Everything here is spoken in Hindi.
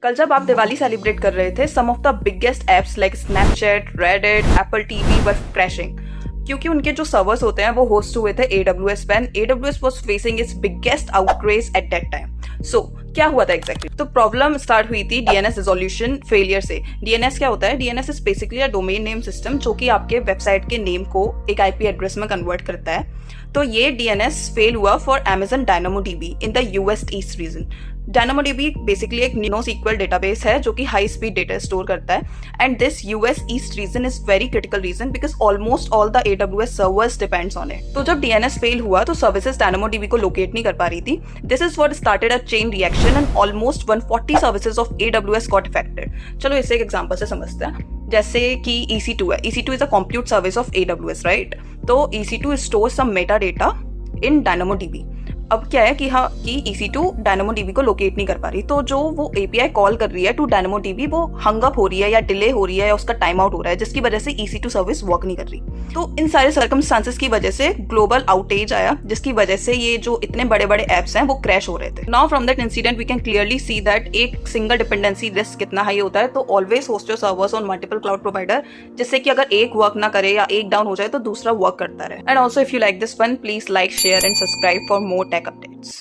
कल जब आप दिवाली सेलिब्रेट कर रहे थे, some of the biggest apps like Snapchat, Reddit, Apple TV were crashing क्योंकि उनके जो सर्वर्स होते हैं वो होस्ट हुए थे AWS पे and AWS was facing its biggest outage at that time. So क्या हुआ था एग्जैक्टली? तो प्रॉब्लम स्टार्ट हुई थी DNS रिजोल्यूशन फेलियर से। DNS क्या होता है? DNS is basically a domain name system जो कि आपके वेबसाइट के नेम को एक IP एड्रेस में कन्वर्ट करता है। तो ये DNS फेल हुआ for Amazon DynamoDB in the US east region. DynamoDB basically एक NoSQL डेटाबेस है जो कि हाई स्पीड डेटा स्टोर करता है and this US east region is very critical reason because almost all the AWS servers depends on it. तो जब DNS फेल हुआ तो सर्विसेज DynamoDB को लोकेट नहीं कर पा रही थी। This is what started a chain reaction and almost 140 services of AWS got affected. चलो इसे एक एग्जांपल से समझते हैं। जैसे कि EC2 है। EC2 is a compute service of AWS, right? तो EC2 स्टोर्स सम मेटा डेटा इन DynamoDB। अब क्या है कि EC2 DynamoDB को लोकेट नहीं कर पा रही, तो जो वो API कॉल कर रही है टू DynamoDB वो हंग अप हो रही है या डिले हो रही है या उसका टाइम आउट हो रहा है, जिसकी वजह से EC2 सर्विस वर्क नहीं कर रही। तो इन सारे सर्कमस्टांसेस की वजह से ग्लोबल आउटेज आया, जिसकी वजह से ये जो इतने बड़े बड़े एप्स हैं वो क्रैश हो रहे थे। Now from that incident we can clearly see that एक सिंगल डिपेंडेंसी रिस्क कितना हाई होता है। तो always host your servers on multiple cloud provider, जिससे कि अगर एक वर्क ना करे या एक डाउन हो जाए तो दूसरा वर्क करता रहे। And also if you like this one, please like, share and subscribe for more tech updates.